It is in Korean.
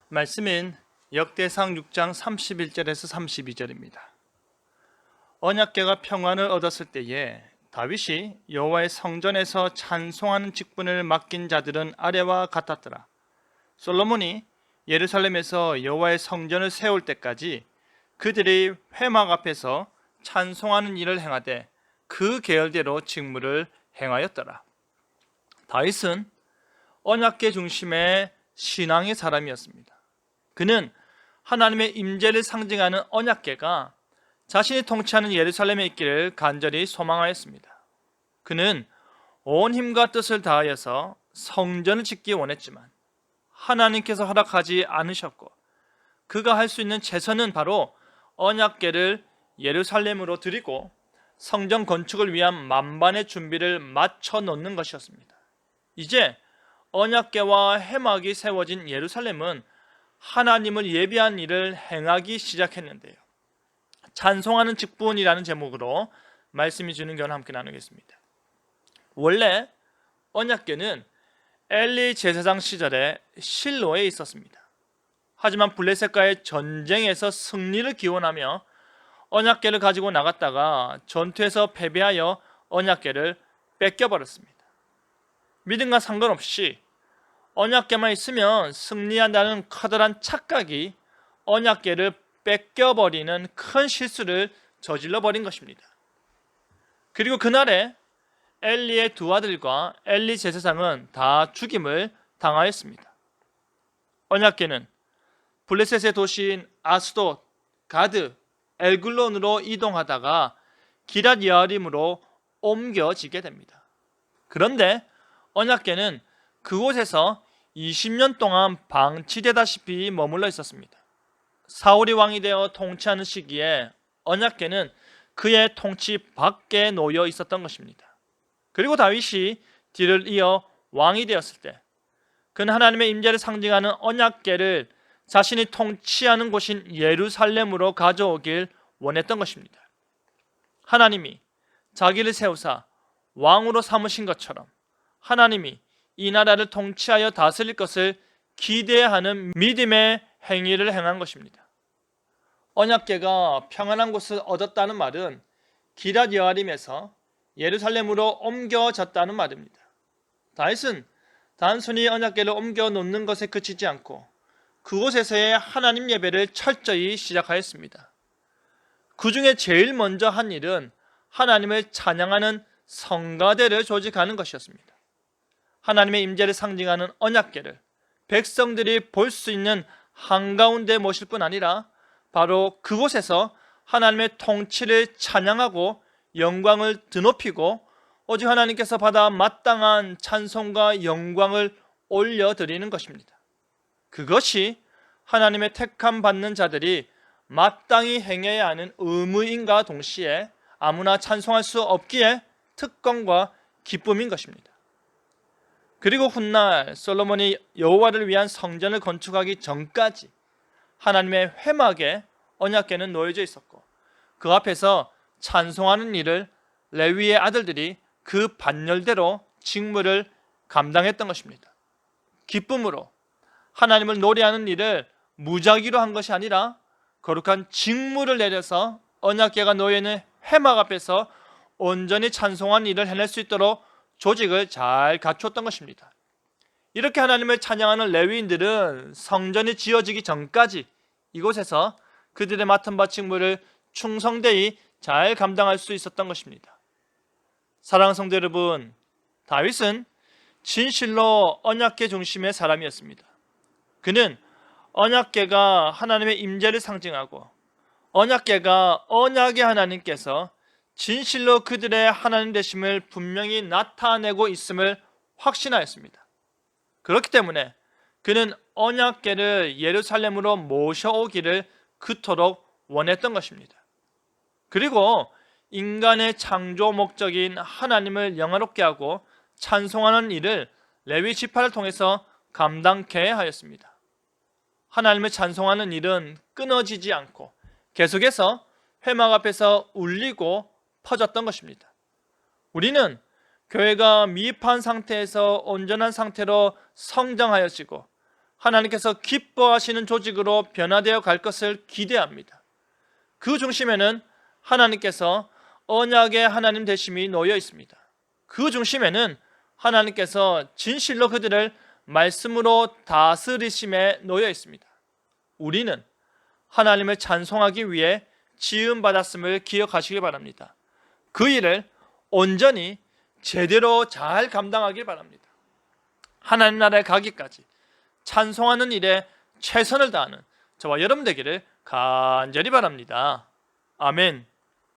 말씀인 역대상 6장 31절에서 32절입니다. 언약궤가 평안을 얻었을 때에 다윗이 여호와의 성전에서 찬송하는 직분을 맡긴 자들은 아래와 같았더라. 솔로몬이 예루살렘에서 여호와의 성전을 세울 때까지 그들이 회막 앞에서 찬송하는 일을 행하되 그 계열대로 직무를 행하였더라. 다윗은 언약궤 중심의 신앙의 사람이었습니다. 그는 하나님의 임재를 상징하는 언약궤가 자신이 통치하는 예루살렘에 있기를 간절히 소망하였습니다. 그는 온 힘과 뜻을 다하여서 성전을 짓기 원했지만 하나님께서 허락하지 않으셨고 그가 할 수 있는 최선은 바로 언약궤를 예루살렘으로 드리고 성전 건축을 위한 만반의 준비를 맞춰 놓는 것이었습니다. 이제 언약궤와 회막이 세워진 예루살렘은 하나님을 예비한 일을 행하기 시작했는데요. 찬송하는 직분이라는 제목으로 말씀이 주는 견해 함께 나누겠습니다. 원래 언약궤는 엘리 제사장 시절에 실로에 있었습니다. 하지만 블레셋과의 전쟁에서 승리를 기원하며 언약궤를 가지고 나갔다가 전투에서 패배하여 언약궤를 뺏겨버렸습니다. 믿음과 상관없이 언약궤만 있으면 승리한다는 커다란 착각이 언약궤를 뺏겨버리는 큰 실수를 저질러버린 것입니다. 그리고 그날에 엘리의 두 아들과 엘리 제사장은 다 죽임을 당하였습니다. 언약궤는 블레셋의 도시인 아스돗, 가드, 엘글론으로 이동하다가 기럇 여아림으로 옮겨지게 됩니다. 그런데 언약궤는 그곳에서 20년 동안 방치되다시피 머물러 있었습니다. 사울이 왕이 되어 통치하는 시기에 언약궤는 그의 통치 밖에 놓여 있었던 것입니다. 그리고 다윗이 뒤를 이어 왕이 되었을 때 그는 하나님의 임재를 상징하는 언약궤를 자신이 통치하는 곳인 예루살렘으로 가져오길 원했던 것입니다. 하나님이 자기를 세우사 왕으로 삼으신 것처럼 하나님이 이 나라를 통치하여 다스릴 것을 기대하는 믿음의 행위를 행한 것입니다. 언약궤가 평안한 곳을 얻었다는 말은 기럇 여아림에서 예루살렘으로 옮겨졌다는 말입니다. 다윗은 단순히 언약궤를 옮겨 놓는 것에 그치지 않고 그곳에서의 하나님 예배를 철저히 시작하였습니다. 그 중에 제일 먼저 한 일은 하나님을 찬양하는 성가대를 조직하는 것이었습니다. 하나님의 임재를 상징하는 언약궤를 백성들이 볼 수 있는 한가운데 모실 뿐 아니라 바로 그곳에서 하나님의 통치를 찬양하고 영광을 드높이고 오직 하나님께서 받아 마땅한 찬송과 영광을 올려드리는 것입니다. 그것이 하나님의 택함 받는 자들이 마땅히 행해야 하는 의무인과 동시에 아무나 찬송할 수 없기에 특권과 기쁨인 것입니다. 그리고 훗날 솔로몬이 여호와를 위한 성전을 건축하기 전까지 하나님의 회막에 언약궤는 놓여져 있었고 그 앞에서 찬송하는 일을 레위의 아들들이 그 반열대로 직무를 감당했던 것입니다. 기쁨으로 하나님을 노래하는 일을 무작위로 한 것이 아니라 거룩한 직무를 내려서 언약궤가 놓여있는 회막 앞에서 온전히 찬송하는 일을 해낼 수 있도록 조직을 잘 갖추었던 것입니다. 이렇게 하나님을 찬양하는 레위인들은 성전이 지어지기 전까지 이곳에서 그들의 맡은 바 직무를 충성되이 잘 감당할 수 있었던 것입니다. 사랑하는 성도 여러분, 다윗은 진실로 언약궤 중심의 사람이었습니다. 그는 언약궤가 하나님의 임재를 상징하고 언약궤가 언약의 하나님께서 진실로 그들의 하나님 되심을 분명히 나타내고 있음을 확신하였습니다. 그렇기 때문에 그는 언약궤를 예루살렘으로 모셔오기를 그토록 원했던 것입니다. 그리고 인간의 창조 목적인 하나님을 영화롭게 하고 찬송하는 일을 레위 지파를 통해서 감당케 하였습니다. 하나님을 찬송하는 일은 끊어지지 않고 계속해서 회막 앞에서 울리고 퍼졌던 것입니다. 우리는 교회가 미입한 상태에서 온전한 상태로 성장하여지고 하나님께서 기뻐하시는 조직으로 변화되어 갈 것을 기대합니다. 그 중심에는 하나님께서 언약의 하나님 되심이 놓여 있습니다. 그 중심에는 하나님께서 진실로 그들을 말씀으로 다스리심에 놓여 있습니다. 우리는 하나님을 찬송하기 위해 지음받았음을 기억하시기 바랍니다. 그 일을 온전히 제대로 잘 감당하길 바랍니다. 하나님 나라에 가기까지 찬송하는 일에 최선을 다하는 저와 여러분 되기를 간절히 바랍니다. 아멘.